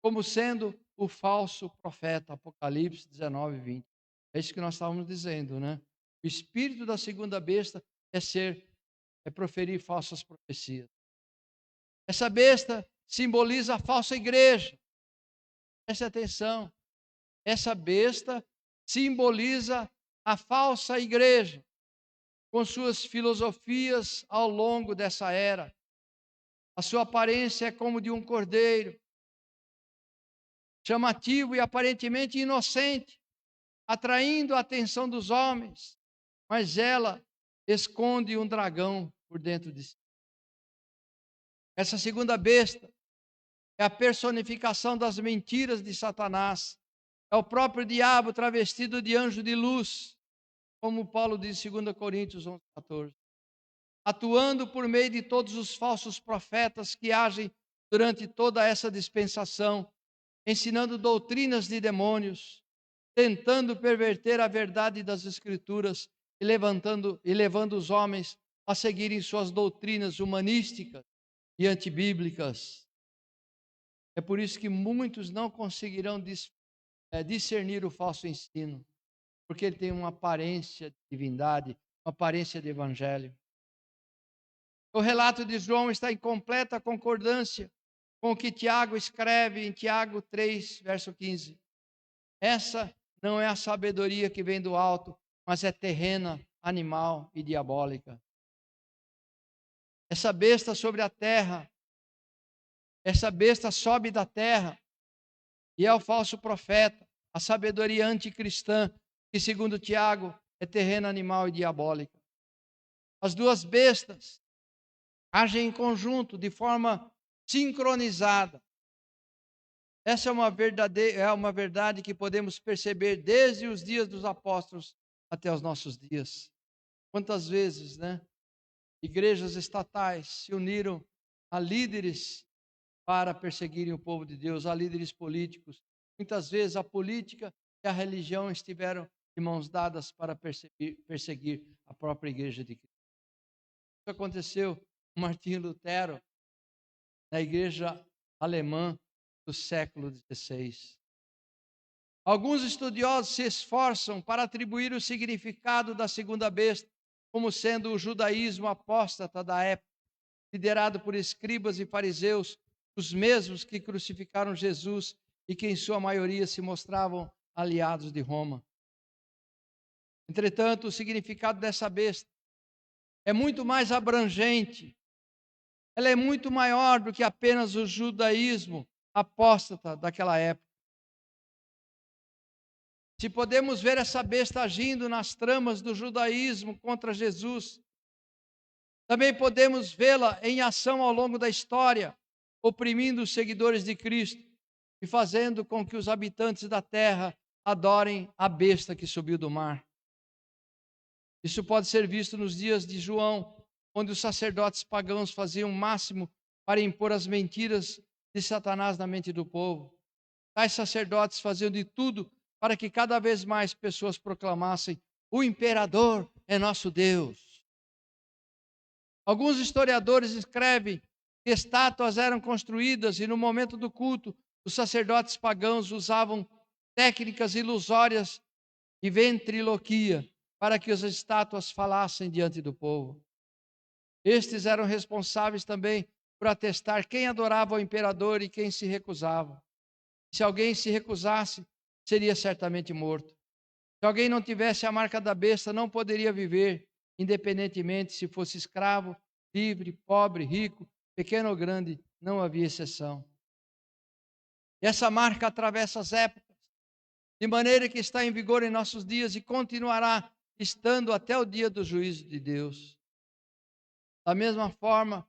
A: como sendo o falso profeta, Apocalipse 19, 20. É isso que nós estávamos dizendo, né? O espírito da segunda besta é proferir falsas profecias. Essa besta simboliza a falsa igreja. Preste atenção. Essa besta simboliza a falsa igreja, com suas filosofias ao longo dessa era. A sua aparência é como de um cordeiro, chamativo e aparentemente inocente, atraindo a atenção dos homens, mas ela esconde um dragão por dentro de si. Essa segunda besta é a personificação das mentiras de Satanás. É o próprio diabo travestido de anjo de luz, como Paulo diz em 2 Coríntios 11, 14. Atuando por meio de todos os falsos profetas que agem durante toda essa dispensação, ensinando doutrinas de demônios, tentando perverter a verdade das Escrituras e levando os homens a seguirem suas doutrinas humanísticas e antibíblicas. É por isso que muitos não conseguirão discernir o falso ensino, porque ele tem uma aparência de divindade, uma aparência de evangelho. O relato de João está em completa concordância com o que Tiago escreve em Tiago 3, verso 15. Essa não é a sabedoria que vem do alto, mas é terrena, animal e diabólica. Essa besta sobre a terra, essa besta sobe da terra e é o falso profeta, a sabedoria anticristã, que segundo Tiago é terrena, animal e diabólica. As duas bestas agem em conjunto, de forma sincronizada. Essa é uma verdade que podemos perceber desde os dias dos apóstolos até os nossos dias. Quantas vezes, né? Igrejas estatais se uniram a líderes para perseguirem o povo de Deus, a líderes políticos. Muitas vezes a política e a religião estiveram de mãos dadas para perseguir a própria igreja de Cristo. Isso aconteceu com Martinho Lutero na igreja alemã do século XVI. Alguns estudiosos se esforçam para atribuir o significado da segunda besta como sendo o judaísmo apóstata da época, liderado por escribas e fariseus, os mesmos que crucificaram Jesus e que em sua maioria se mostravam aliados de Roma. Entretanto, o significado dessa besta é muito mais abrangente. Ela é muito maior do que apenas o judaísmo apóstata daquela época. Se podemos ver essa besta agindo nas tramas do judaísmo contra Jesus, também podemos vê-la em ação ao longo da história, oprimindo os seguidores de Cristo e fazendo com que os habitantes da terra adorem a besta que subiu do mar. Isso pode ser visto nos dias de João, onde os sacerdotes pagãos faziam o máximo para impor as mentiras de Satanás na mente do povo. Tais sacerdotes faziam de tudo para que cada vez mais pessoas proclamassem: o imperador é nosso Deus. Alguns historiadores escrevem que estátuas eram construídas e no momento do culto, os sacerdotes pagãos usavam técnicas ilusórias e ventriloquia para que as estátuas falassem diante do povo. Estes eram responsáveis também por atestar quem adorava o imperador e quem se recusava. Se alguém se recusasse, seria certamente morto. Se alguém não tivesse a marca da besta, não poderia viver, independentemente se fosse escravo, livre, pobre, rico, pequeno ou grande, não havia exceção. E essa marca atravessa as épocas, de maneira que está em vigor em nossos dias e continuará estando até o dia do juízo de Deus. Da mesma forma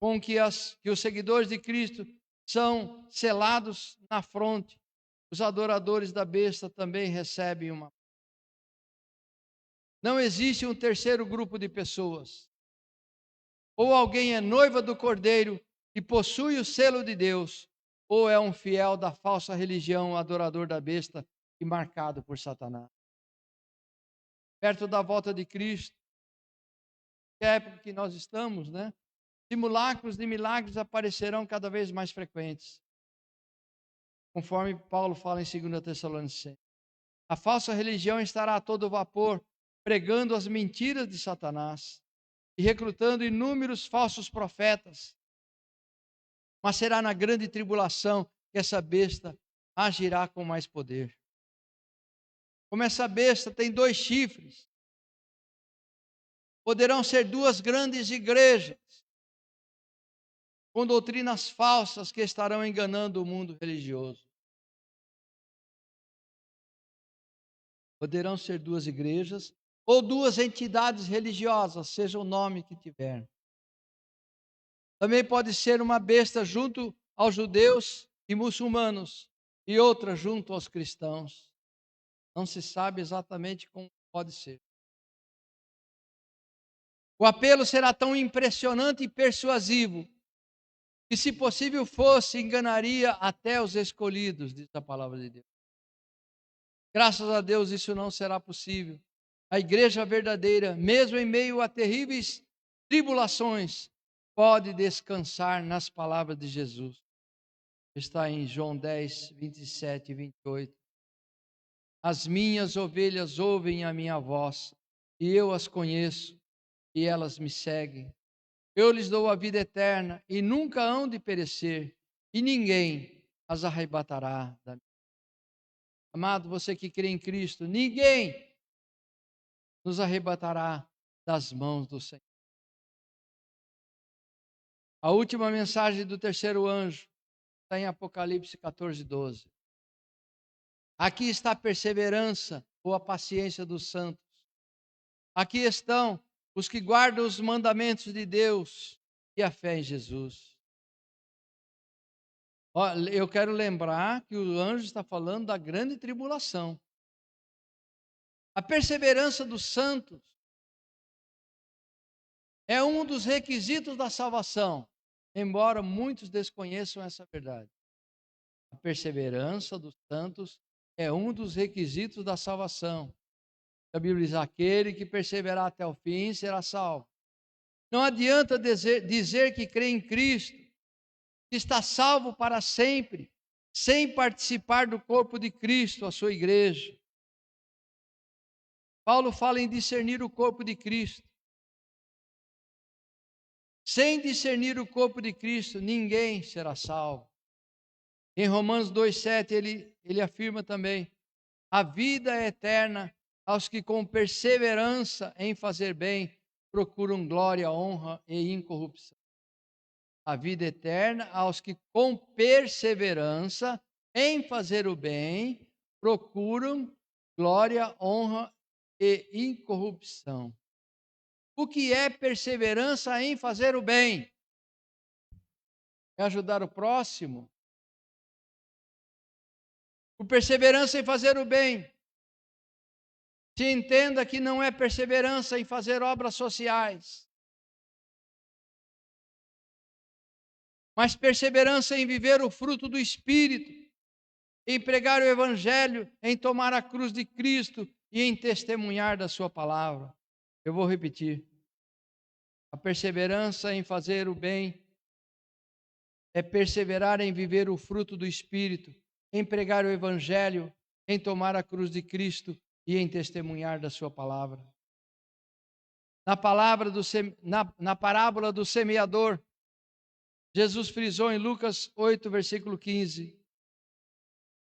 A: com que os seguidores de Cristo são selados na fronte, os adoradores da besta também recebem uma. Não existe um terceiro grupo de pessoas. Ou alguém é noiva do Cordeiro e possui o selo de Deus, ou é um fiel da falsa religião, adorador da besta e marcado por Satanás. Perto da volta de Cristo, que é a época que nós estamos, né? Simulacros de milagres aparecerão cada vez mais frequentes, conforme Paulo fala em 2 Tessalonicenses. A falsa religião estará a todo vapor, pregando as mentiras de Satanás e recrutando inúmeros falsos profetas. Mas será na grande tribulação que essa besta agirá com mais poder. Como essa besta tem 2 chifres, poderão ser 2 grandes igrejas, com doutrinas falsas que estarão enganando o mundo religioso. Poderão ser 2 igrejas ou 2 entidades religiosas, seja o nome que tiver. Também pode ser uma besta junto aos judeus e muçulmanos e outra junto aos cristãos. Não se sabe exatamente como pode ser. O apelo será tão impressionante e persuasivo que, se possível fosse, enganaria até os escolhidos, diz a palavra de Deus. Graças a Deus isso não será possível. A igreja verdadeira, mesmo em meio a terríveis tribulações, pode descansar nas palavras de Jesus. Está em João 10, 27 e 28. As minhas ovelhas ouvem a minha voz, e eu as conheço, e elas me seguem. Eu lhes dou a vida eterna, e nunca hão de perecer, e ninguém as arrebatará da minha. Amado, você que crê em Cristo, ninguém nos arrebatará das mãos do Senhor. A última mensagem do terceiro anjo está em Apocalipse 14, 12. Aqui está a perseverança ou a paciência dos santos. Aqui estão os que guardam os mandamentos de Deus e a fé em Jesus. Eu quero lembrar que o anjo está falando da grande tribulação. A perseverança dos santos é um dos requisitos da salvação, embora muitos desconheçam essa verdade. A perseverança dos santos é um dos requisitos da salvação. A Bíblia diz: aquele que perseverar até o fim será salvo. Não adianta dizer que crê em Cristo, que está salvo para sempre, sem participar do corpo de Cristo, a sua igreja. Paulo fala em discernir o corpo de Cristo. Sem discernir o corpo de Cristo, ninguém será salvo. Em Romanos 2,7 ele afirma também: a vida é eterna aos que com perseverança em fazer bem procuram glória, honra e incorrupção. A vida eterna aos que com perseverança em fazer o bem procuram glória, honra e incorrupção. O que é perseverança em fazer o bem? É ajudar o próximo. Por perseverança em fazer o bem, se entenda que não é perseverança em fazer obras sociais, mas perseverança em viver o fruto do Espírito, em pregar o Evangelho, em tomar a cruz de Cristo e em testemunhar da sua palavra. Eu vou repetir. A perseverança em fazer o bem é perseverar em viver o fruto do Espírito, em pregar o Evangelho, em tomar a cruz de Cristo e em testemunhar da sua palavra. Na parábola do semeador, Jesus frisou em Lucas 8, versículo 15,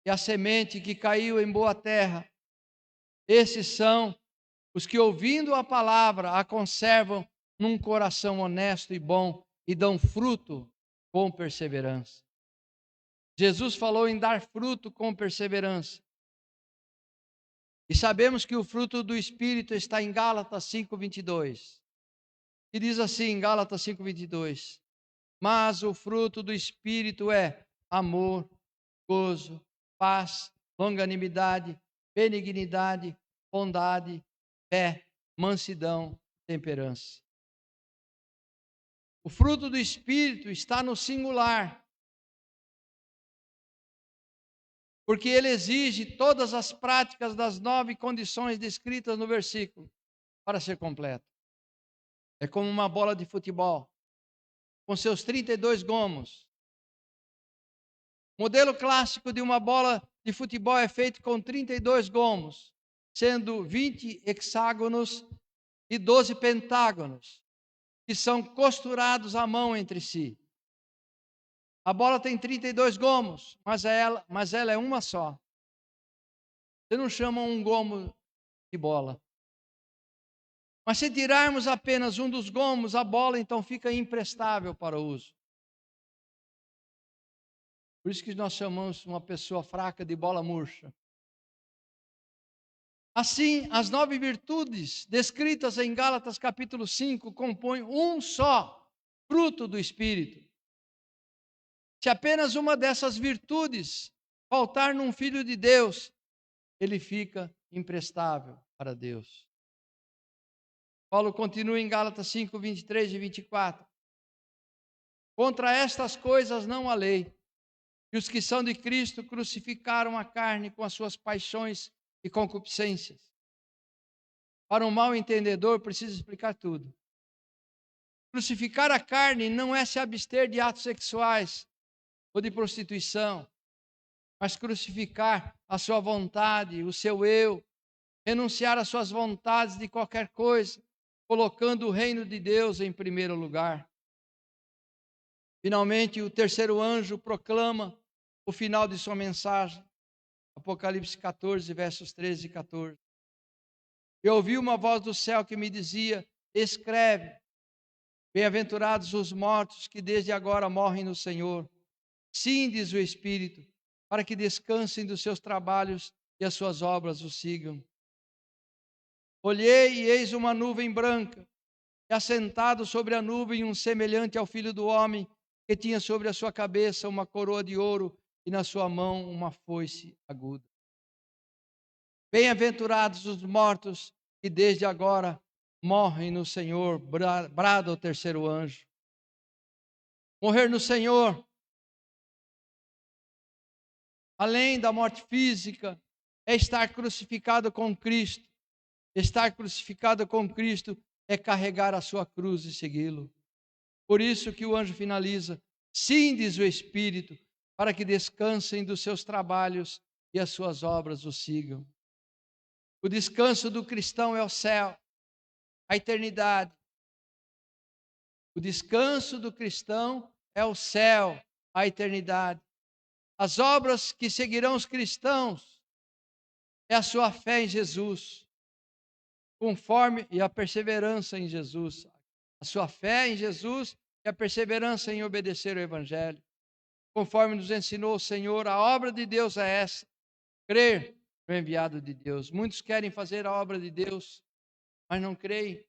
A: e a semente que caiu em boa terra, esses são os que, ouvindo a palavra, a conservam num coração honesto e bom e dão fruto com perseverança. Jesus falou em dar fruto com perseverança. E sabemos que o fruto do Espírito está em Gálatas 5:22. E diz assim em Gálatas 5:22: mas o fruto do Espírito é amor, gozo, paz, longanimidade, benignidade, bondade, fé, mansidão, temperança. O fruto do Espírito está no singular, porque ele exige todas as práticas das 9 condições descritas no versículo para ser completo. É como uma bola de futebol, com seus 32 gomos. O modelo clássico de uma bola de futebol é feito com 32 gomos, sendo 20 hexágonos e 12 pentágonos, que são costurados à mão entre si. A bola tem 32 gomos, mas ela é uma só. Você não chama um gomo de bola. Mas se tirarmos apenas um dos gomos, a bola então fica imprestável para o uso. Por isso que nós chamamos uma pessoa fraca de bola murcha. Assim, as 9 virtudes descritas em Gálatas capítulo 5 compõem um só fruto do Espírito. Se apenas uma dessas virtudes faltar num filho de Deus, ele fica imprestável para Deus. Paulo continua em Gálatas 5, 23 e 24. Contra estas coisas não há lei. E os que são de Cristo crucificaram a carne com as suas paixões e concupiscências. Para um mal entendedor, preciso explicar tudo. Crucificar a carne não é se abster de atos sexuais ou de prostituição, mas crucificar a sua vontade, o seu eu, renunciar às suas vontades de qualquer coisa, colocando o reino de Deus em primeiro lugar. Finalmente, o terceiro anjo proclama o final de sua mensagem. Apocalipse 14, versos 13 e 14. Eu ouvi uma voz do céu que me dizia: escreve, bem-aventurados os mortos que desde agora morrem no Senhor. Sim, diz o Espírito, para que descansem dos seus trabalhos e as suas obras os sigam. Olhei e eis uma nuvem branca, e assentado sobre a nuvem um semelhante ao Filho do Homem, que tinha sobre a sua cabeça uma coroa de ouro e na sua mão uma foice aguda. Bem-aventurados os mortos que desde agora morrem no Senhor, brada o terceiro anjo. Morrer no Senhor, além da morte física, é estar crucificado com Cristo. Estar crucificado com Cristo é carregar a sua cruz e segui-lo. Por isso que o anjo finaliza: sim, diz o Espírito, para que descansem dos seus trabalhos e as suas obras o sigam. O descanso do cristão é o céu, a eternidade. O descanso do cristão é o céu, a eternidade. As obras que seguirão os cristãos é a sua fé em Jesus, conforme e a perseverança em Jesus. A sua fé em Jesus e a perseverança em obedecer o Evangelho. Conforme nos ensinou o Senhor, a obra de Deus é essa: crer no enviado de Deus. Muitos querem fazer a obra de Deus, mas não creem.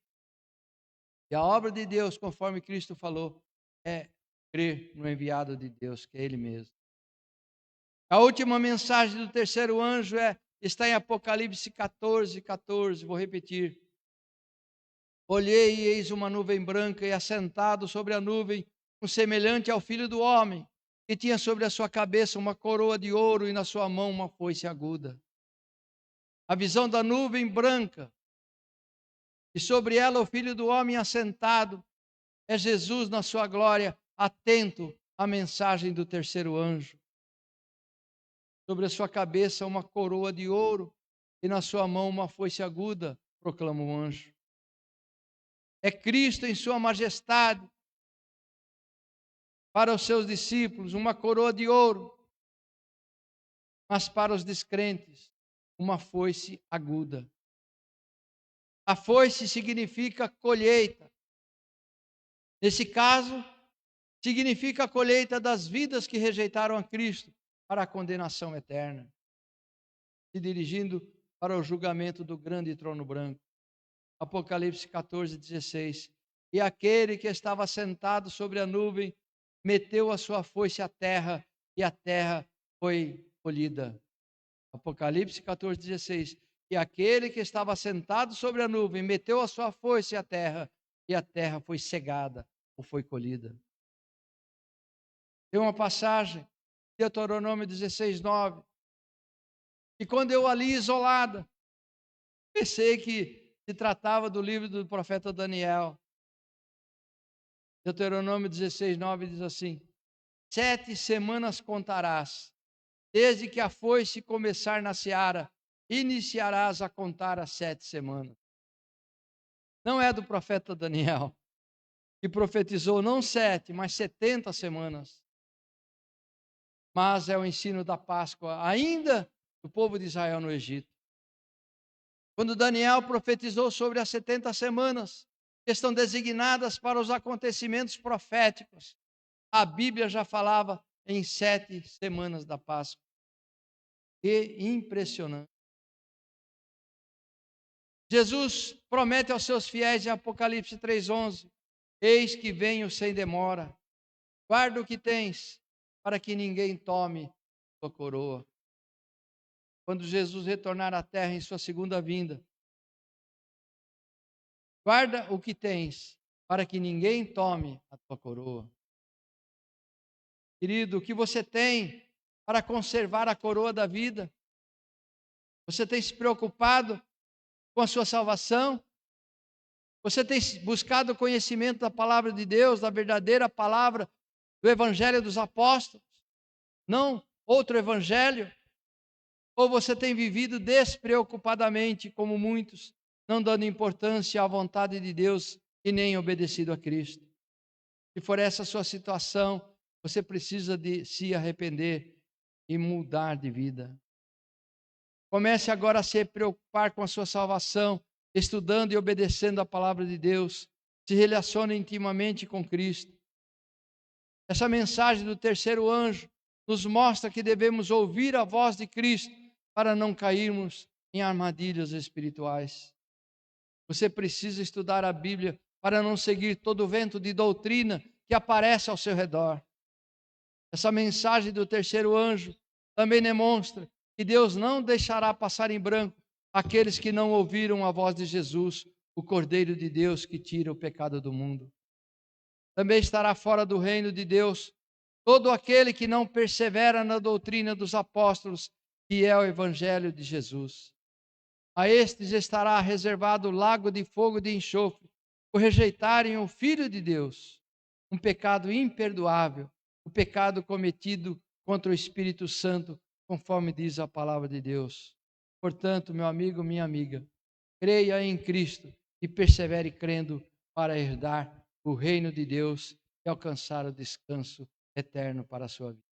A: E a obra de Deus, conforme Cristo falou, é crer no enviado de Deus, que é Ele mesmo. A última mensagem do terceiro anjo está em Apocalipse 14, 14. Vou repetir. Olhei e eis uma nuvem branca, e assentado sobre a nuvem, um semelhante ao Filho do Homem, que tinha sobre a sua cabeça uma coroa de ouro e na sua mão uma foice aguda. A visão da nuvem branca, e sobre ela o Filho do Homem assentado, é Jesus na sua glória, atento à mensagem do terceiro anjo. Sobre a sua cabeça uma coroa de ouro e na sua mão uma foice aguda, proclama o anjo. É Cristo em sua majestade para os seus discípulos, uma coroa de ouro, mas para os descrentes, uma foice aguda. A foice significa colheita. Nesse caso, significa a colheita das vidas que rejeitaram a Cristo para a condenação eterna, se dirigindo para o julgamento do grande trono branco. Apocalipse 14, 16. e aquele que estava sentado sobre a nuvem meteu a sua foice à terra, e a terra foi colhida. Apocalipse 14:16. E aquele que estava sentado sobre a nuvem meteu a sua foice à terra, e a terra foi cegada, ou foi colhida. Tem uma passagem, Deuteronômio 16:9. E quando eu ali isolada, pensei que se tratava do livro do profeta Daniel. Deuteronômio 16:9 diz assim: 7 semanas contarás, desde que a foice começar na seara, iniciarás a contar as 7 semanas. Não é do profeta Daniel, que profetizou não 7, mas 70 semanas. Mas é o ensino da Páscoa, ainda do povo de Israel no Egito. Quando Daniel profetizou sobre as 70 semanas, que estão designadas para os acontecimentos proféticos, a Bíblia já falava em 7 semanas da Páscoa. Que impressionante. Jesus promete aos seus fiéis em Apocalipse 3:11: eis que venho sem demora, guarda o que tens, para que ninguém tome tua coroa. Quando Jesus retornar à terra em sua segunda vinda, guarda o que tens, para que ninguém tome a tua coroa. Querido, o que você tem para conservar a coroa da vida? Você tem se preocupado com a sua salvação? Você tem buscado o conhecimento da palavra de Deus, da verdadeira palavra do Evangelho dos Apóstolos? Não outro evangelho? Ou você tem vivido despreocupadamente, como muitos, não dando importância à vontade de Deus e nem obedecido a Cristo? Se for essa a sua situação, você precisa de se arrepender e mudar de vida. Comece agora a se preocupar com a sua salvação, estudando e obedecendo a palavra de Deus. Se relacione intimamente com Cristo. Essa mensagem do terceiro anjo nos mostra que devemos ouvir a voz de Cristo para não cairmos em armadilhas espirituais. Você precisa estudar a Bíblia para não seguir todo o vento de doutrina que aparece ao seu redor. Essa mensagem do terceiro anjo também demonstra que Deus não deixará passar em branco aqueles que não ouviram a voz de Jesus, o Cordeiro de Deus que tira o pecado do mundo. Também estará fora do reino de Deus todo aquele que não persevera na doutrina dos apóstolos, que é o Evangelho de Jesus. A estes estará reservado o lago de fogo e de enxofre, por rejeitarem o Filho de Deus, um pecado imperdoável, o pecado cometido contra o Espírito Santo, conforme diz a palavra de Deus. Portanto, meu amigo, minha amiga, creia em Cristo e persevere crendo para herdar o reino de Deus e alcançar o descanso eterno para a sua vida.